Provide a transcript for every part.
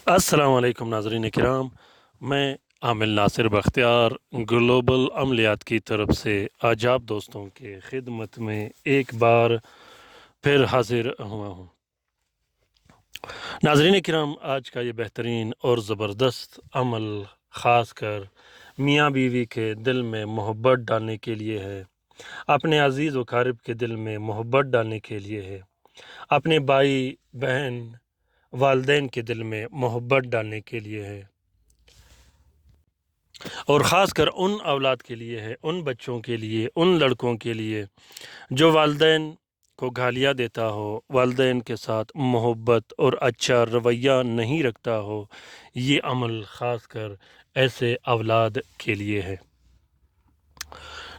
अस्सलाम वालेकुम नाज़रीन किराम। मैं आमिल नासिर बख्तियार ग्लोबल अमलियात की तरफ से आज आप दोस्तों के खिदमत में एक बार फिर हाजिर हुआ हूँ। नाज़रीन किराम, आज का ये बेहतरीन और ज़बरदस्त अमल ख़ास कर मियाँ बीवी के दिल में मोहब्बत डालने के लिए है, अपने अज़ीज़ व क़रीब के दिल में मोहब्बत डालने के लिए है, अपने भाई बहन वालदैन के दिल में मोहब्बत डालने के लिए है, और ख़ास कर उन औलाद के लिए है, उन बच्चों के लिए, उन लड़कों के लिए जो वालदैन को गालियाँ देता हो, वालदैन के साथ मोहब्बत और अच्छा रवैया नहीं रखता हो। ये अमल ख़ास कर ऐसे औलाद के लिए है।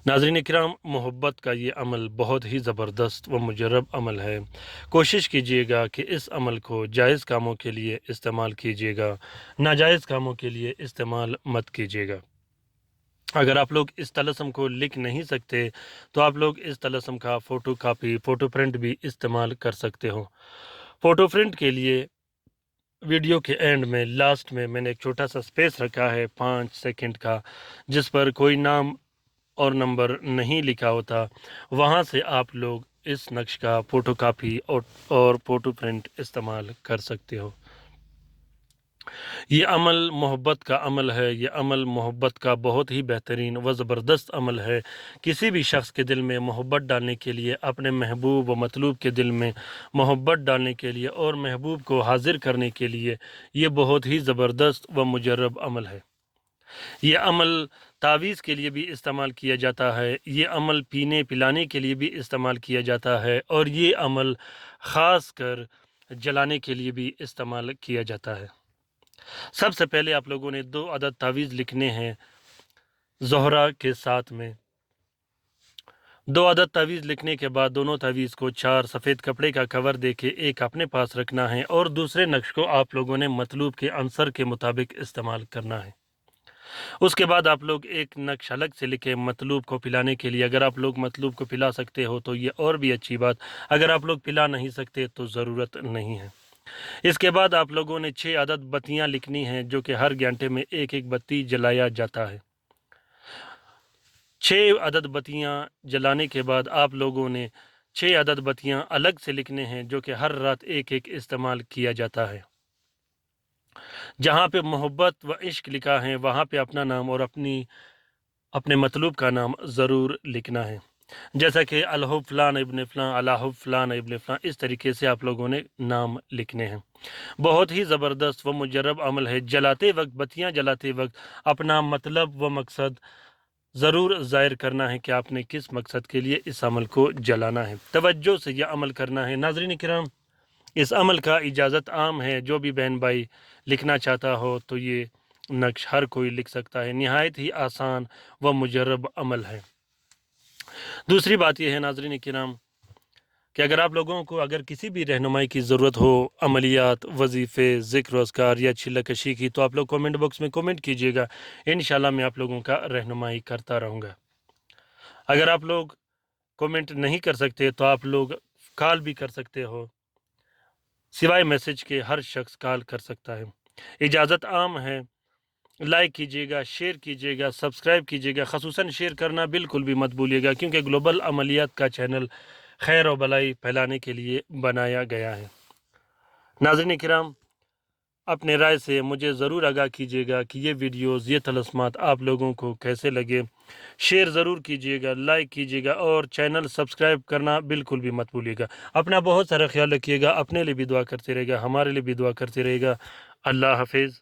नाज़रीन किराम, मोहब्बत का ये अमल बहुत ही ज़बरदस्त व मुजर्रब अमल है। कोशिश कीजिएगा कि इस अमल को जायज़ कामों के लिए इस्तेमाल कीजिएगा, नाजायज़ कामों के लिए इस्तेमाल मत कीजिएगा। अगर आप लोग इस तलस्सुम को लिख नहीं सकते तो आप लोग इस तलस्सुम का फ़ोटो कापी, फ़ोटो प्रिंट भी इस्तेमाल कर सकते हो। फ़ोटो प्रिंट के लिए वीडियो के एंड में लास्ट में मैंने एक छोटा सा स्पेस रखा है 5 सेकंड का, जिस पर कोई नाम और नंबर नहीं लिखा होता। वहाँ से आप लोग इस नक्श का फ़ोटो कापी और फ़ोटो प्रिंट इस्तेमाल कर सकते हो। ये अमल मोहब्बत का अमल है। ये अमल मोहब्बत का बहुत ही बेहतरीन व ज़बरदस्त अमल है। किसी भी शख्स के दिल में मोहब्बत डालने के लिए, अपने महबूब व मतलूब के दिल में मोहब्बत डालने के लिए और महबूब को हाज़िर करने के लिए ये बहुत ही ज़बरदस्त व मुजर्रब अमल है। ये अमल तावीज़ के लिए भी इस्तेमाल किया जाता है, ये अमल पीने पिलाने के लिए भी इस्तेमाल किया जाता है, और ये अमल ख़ास कर जलाने के लिए भी इस्तेमाल किया जाता है। सबसे पहले आप लोगों ने 2 अदद तावीज़ लिखने हैं ज़ोहरा के साथ में। 2 अदद तावीज़ लिखने के बाद दोनों तावीज़ को 4 सफ़ेद कपड़े का कवर देके एक अपने पास रखना है और दूसरे नक्श को आप लोगों ने मतलूब के अंसर के मुताबिक इस्तेमाल करना है। उसके बाद आप लोग एक नक्श अलग से लिखे मतलूब को पिलाने के लिए। अगर आप लोग मतलूब को पिला सकते हो तो ये और भी अच्छी बात, अगर आप लोग पिला नहीं सकते तो ज़रूरत नहीं है। इसके बाद आप लोगों ने 6 अदद बत्तियां लिखनी हैं, जो कि हर घंटे में एक एक बत्ती जलाया जाता है। 6 अदद बत्तियां जलाने के बाद आप लोगों ने 6 अदद बत्तियां अलग से लिखने हैं, जो कि हर रात एक एक इस्तेमाल किया जाता है। जहाँ पे मोहब्बत व इश्क लिखा है वहाँ पे अपना नाम और अपने मतलूब का नाम ज़रूर लिखना है। जैसा कि अलहुब फ़लान इब्न फ़लान, अलाहुब फ़लान इब्न फ़लान, इस तरीके से आप लोगों ने नाम लिखने हैं। बहुत ही ज़बरदस्त व मुजर्रब अमल है। जलाते वक्त, बत्तियाँ जलाते वक्त अपना मतलब व मकसद ज़रूर ज़ाहिर करना है कि आपने किस मकसद के लिए इस अमल को जलाना है। तवज्जो से यह अमल करना है। नाज़रीन किराम, इस अमल का इजाज़त आम है। जो भी बहन भाई लिखना चाहता हो तो ये नक्श हर कोई लिख सकता है। नहायत ही आसान व मुजर्रब अमल है। दूसरी बात यह है नाज़रीन किराम कि अगर आप लोगों को अगर किसी भी रहनुमाई की ज़रूरत हो, अमलियात, वजीफ़े, ज़िक्र अस्कार या छिल्ला कशी की, तो आप लोग कमेंट बॉक्स में कमेंट कीजिएगा। इंशाल्लाह मैं आप लोगों का रहनुमाई करता रहूँगा। अगर आप लोग कमेंट नहीं कर सकते तो आप लोग कॉल भी कर सकते हो। सिवाय मैसेज के हर शख्स कॉल कर सकता है। इजाज़त आम है। लाइक कीजिएगा, शेयर कीजिएगा, सब्सक्राइब कीजिएगा। ख़ुसूसन शेयर करना बिल्कुल भी मत भूलिएगा, क्योंकि ग्लोबल अमलियात का चैनल खैर और भलाई फैलाने के लिए बनाया गया है। नाज़रीन किराम, अपने राय से मुझे ज़रूर आगाह कीजिएगा कि ये वीडियोज़, ये तलस्मात आप लोगों को कैसे लगे। शेयर ज़रूर कीजिएगा, लाइक कीजिएगा और चैनल सब्सक्राइब करना बिल्कुल भी मत भूलिएगा। अपना बहुत सारा ख्याल रखिएगा। अपने लिए भी दुआ करते रहेगा, हमारे लिए भी दुआ करते रहेगा। अल्लाह हाफिज़।